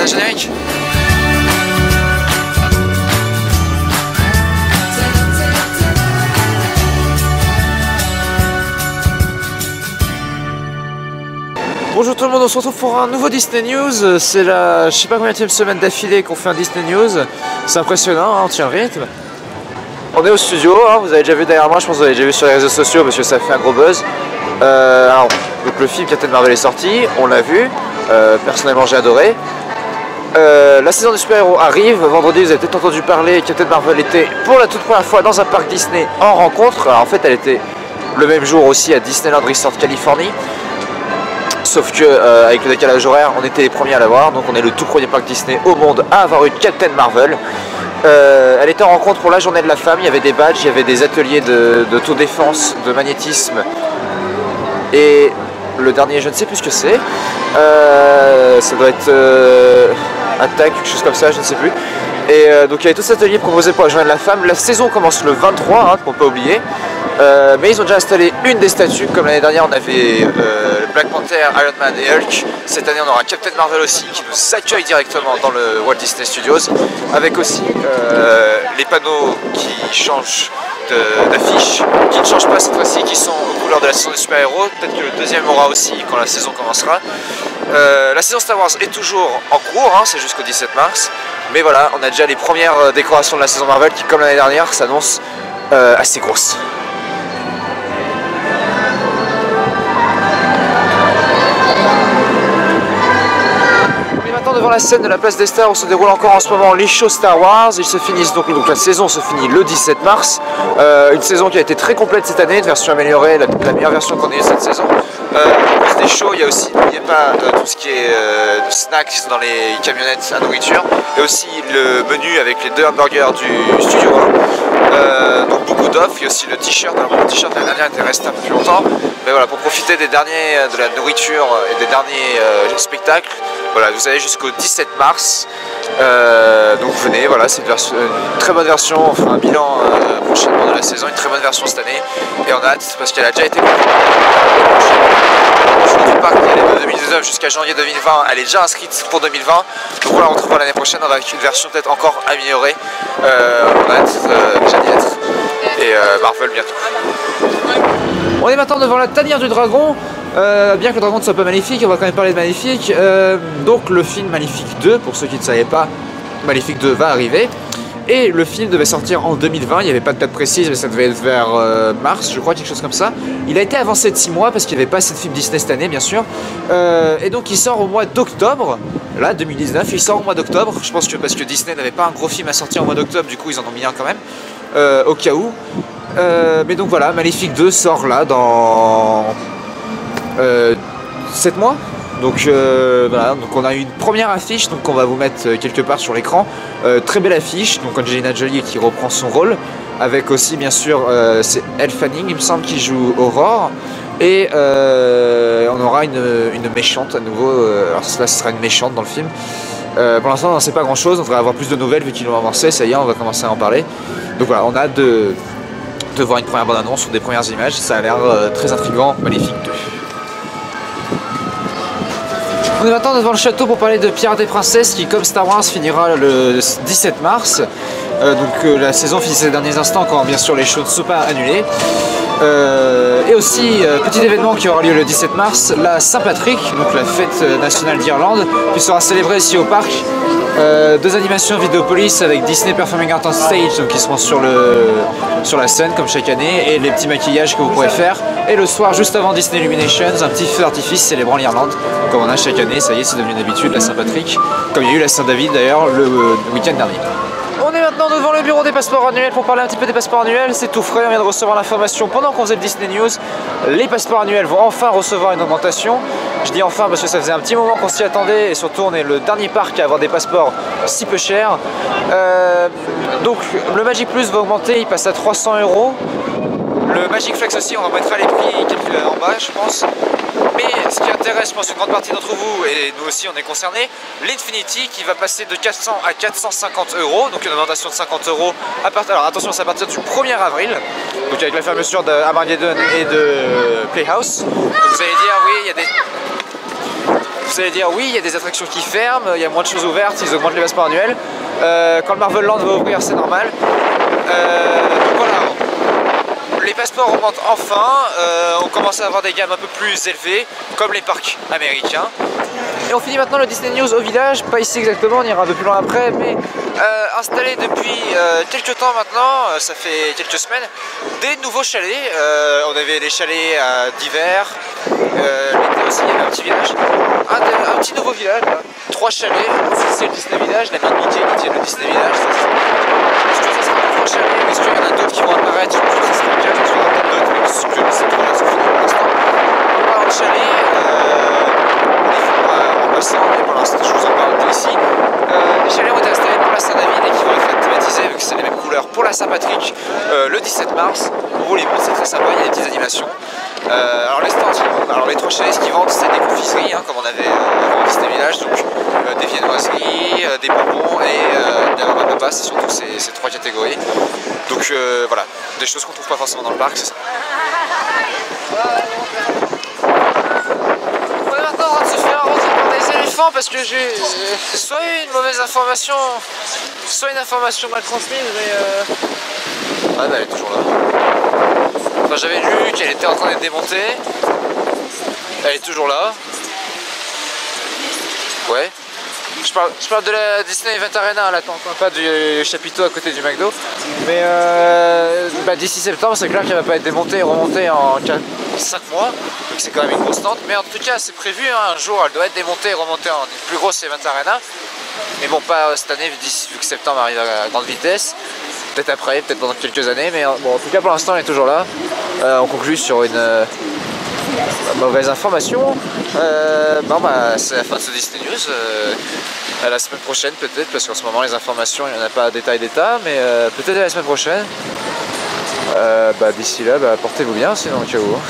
générique. Bonjour tout le monde, on se retrouve pour un nouveau Disney News. C'est la, je sais pas combienième semaine d'affilée qu'on fait un Disney News. C'est impressionnant, hein, on tient le rythme. On est au studio, hein, vous avez déjà vu derrière moi, je pense que vous avez déjà vu sur les réseaux sociaux parce que ça fait un gros buzz. Alors, donc le film Captain Marvel est sorti, on l'a vu, personnellement j'ai adoré. La saison des super-héros arrive, vendredi vous avez peut-être entendu parler, Captain Marvel était pour la toute première fois dans un parc Disney en rencontre. Alors en fait elle était le même jour aussi à Disneyland Resort Californie. Sauf que avec le décalage horaire, on était les premiers à l'avoir, donc on est le tout premier parc Disney au monde à avoir eu Captain Marvel. Elle était en rencontre pour la journée de la femme, il y avait des badges, il y avait des ateliers d'autodéfense, de magnétisme, et le dernier je ne sais plus ce que c'est, ça doit être attaque, quelque chose comme ça, je ne sais plus. Et donc il y avait tout cet atelier proposé pour la journée de la femme. La saison commence le 23, hein, qu'on ne peut pas oublier. Mais ils ont déjà installé une des statues, comme l'année dernière on avait Black Panther, Iron Man et Hulk. Cette année on aura Captain Marvel aussi qui nous accueille directement dans le Walt Disney Studios, avec aussi les panneaux qui changent d'affiches, qui ne changent pas cette fois-ci, qui sont aux couleurs de la saison des super-héros. Peut-être que le deuxième aura aussi quand la saison commencera. La saison Star Wars est toujours en cours, hein, c'est jusqu'au 17 mars. Mais voilà, on a déjà les premières décorations de la saison Marvel qui, comme l'année dernière, s'annoncent assez grosses. Devant la scène de la place des stars où se déroulent encore en ce moment les shows Star Wars. Ils se finissent donc la saison se finit le 17 mars. Une saison qui a été très complète cette année, une version améliorée, la meilleure version qu'on ait eu cette saison. En plus des shows, il y a aussi, n'oubliez pas tout ce qui est snacks dans les camionnettes à nourriture, et aussi le menu avec les 2 hamburgers du Studio 1. Donc beaucoup d'offres, il y a aussi le t-shirt. Alors le t-shirt l'année dernière était resté un peu plus longtemps, mais voilà, pour profiter des derniers, de la nourriture et des derniers spectacles, voilà, vous avez jusqu'au 17 mars, donc venez, voilà, c'est une très bonne version, on fera un bilan prochainement de la saison, une très bonne version cette année, et on a hâte parce qu'elle a déjà été du parc, elle est de 2019 jusqu'à janvier 2020, elle est déjà inscrite pour 2020, donc voilà, on retrouvera l'année prochaine avec une version peut-être encore améliorée. On a hâte déjà d'y être, et Marvel bientôt. On est maintenant devant la tanière du dragon. Bien que le dragon ne soit pas magnifique, on va quand même parler de Maléfique. Donc le film Maléfique 2, pour ceux qui ne savaient pas, Maléfique 2 va arriver. Et le film devait sortir en 2020, il n'y avait pas de date précise, mais ça devait être vers mars, je crois, quelque chose comme ça. Il a été avancé de 6 mois parce qu'il n'y avait pas assez de films Disney cette année, bien sûr. Et donc il sort au mois d'octobre, là 2019, il sort au mois d'octobre. Je pense que parce que Disney n'avait pas un gros film à sortir au mois d'octobre, du coup ils en ont mis un quand même, au cas où. Mais donc voilà, Maléfique 2 sort là dans 7 mois. Donc voilà, donc on a une première affiche, donc on va vous mettre quelque part sur l'écran. Très belle affiche, donc Angelina Jolie qui reprend son rôle, avec aussi bien sûr c'est Elle Fanning, il me semble, qui joue Aurore. Et on aura une méchante à nouveau, alors là ce sera une méchante dans le film. Pour l'instant on n'en sait pas grand chose, on devrait avoir plus de nouvelles vu qu'ils l'ont avancé, ça y est, on va commencer à en parler. Donc voilà, on a hâte de voir une première bande annonce ou des premières images, ça a l'air très intriguant. Maléfique 2. On est maintenant devant le château pour parler de Pirates et Princesses qui, comme Star Wars, finira le 17 mars. La saison finit ces derniers instants quand bien sûr les shows ne sont pas annulés. Et aussi, petit événement qui aura lieu le 17 mars, la Saint-Patrick, donc la fête nationale d'Irlande, qui sera célébrée ici au parc. 2 animations Vidéopolis avec Disney Performing Art on Stage, donc qui seront sur la scène comme chaque année, et les petits maquillages que vous pourrez faire. Et le soir, juste avant Disney Illuminations, un petit feu d'artifice célébrant l'Irlande, comme on a chaque année. Ça y est, c'est devenu une habitude, la Saint-Patrick, comme il y a eu la Saint-David d'ailleurs le week-end dernier. On est maintenant devant le bureau des passeports annuels pour parler un petit peu des passeports annuels. C'est tout frais, on vient de recevoir l'information pendant qu'on faisait le Disney News. Les passeports annuels vont enfin recevoir une augmentation. Je dis enfin parce que ça faisait un petit moment qu'on s'y attendait, et surtout on est le dernier parc à avoir des passeports si peu chers. Donc le Magic Plus va augmenter, il passe à 300 €. Le Magic Flex aussi, on remettra les prix calculés en bas, je pense. Mais ce qui intéresse, je pense, une grande partie d'entre vous, et nous aussi on est concernés, l'Infinity qui va passer de 400 à 450 €, donc une augmentation de 50 € à partir. Alors attention, c'est à partir du 1er avril, donc avec la fermeture d'Armageddon et de Playhouse. Donc vous allez dire, oui, il y a des. Vous allez dire oui, il y a des attractions qui ferment, il y a moins de choses ouvertes, ils augmentent les passeports annuels. Quand le Marvel Land va ouvrir, c'est normal. Donc voilà, les passeports augmentent enfin, on commence à avoir des gammes un peu plus élevées, comme les parcs américains. Et on finit maintenant le Disney News au village, pas ici exactement, on ira un peu plus loin après, mais installé depuis quelques temps maintenant, ça fait quelques semaines, des nouveaux chalets. On avait les chalets d'hiver, l'été aussi il y avait un petit village, un petit nouveau village, là. 3 chalets officiels Disney Village, la main de Mickey qui tient le Disney Village. Est-ce que ça sera les 3 chalets ou est-ce qu'il y en a d'autres qui vont apparaître? Je pense que ça sera le cas, parce qu'il y en a peut-être d'autres, mais ce que ces 3 là sont finis pour l'instant. On parle de chalet, en passant, mais pour l'instant je vous en parle ici. Les chalets ont été installés pour la Saint-David et qui vont être thématisés vu que c'est les mêmes couleurs pour la Saint-Patrick le 17 mars. On vous les montre, c'est très sympa, il y a des petites animations. Alors les stands, alors les 3 chalets ce qu'ils vendent c'est des confiseries hein, comme on avait au Disney Village, donc des viennoiseries, des bonbons et des repas, c'est surtout ces 3 catégories. Donc voilà, des choses qu'on trouve pas forcément dans le parc, c'est ça. On est maintenant en train de se faire arroser par des éléphants parce que j'ai soit eu une mauvaise information, soit une information mal transmise, mais ah bah elle est toujours là. Enfin, j'avais lu qu'elle était en train d'être démontée. Elle est toujours là. Ouais. Je parle de la Disney Event Arena, là, pas du chapiteau à côté du McDo. Mais d'ici septembre, c'est clair qu'elle va pas être démontée et remontée en 5 mois. Donc c'est quand même une constante. Mais en tout cas, c'est prévu, hein, un jour, elle doit être démontée et remontée en une plus grosse Event Arena. Mais bon, pas cette année, vu que septembre arrive à grande vitesse. Peut-être après, peut-être pendant quelques années, mais bon, en tout cas pour l'instant elle est toujours là. On conclut sur une mauvaise information. C'est la fin de ce Disney News. À la semaine prochaine peut-être, parce qu'en ce moment les informations, il n'y en a pas détail d'état, mais peut-être à la semaine prochaine. D'ici là, portez-vous bien, sinon au cas où.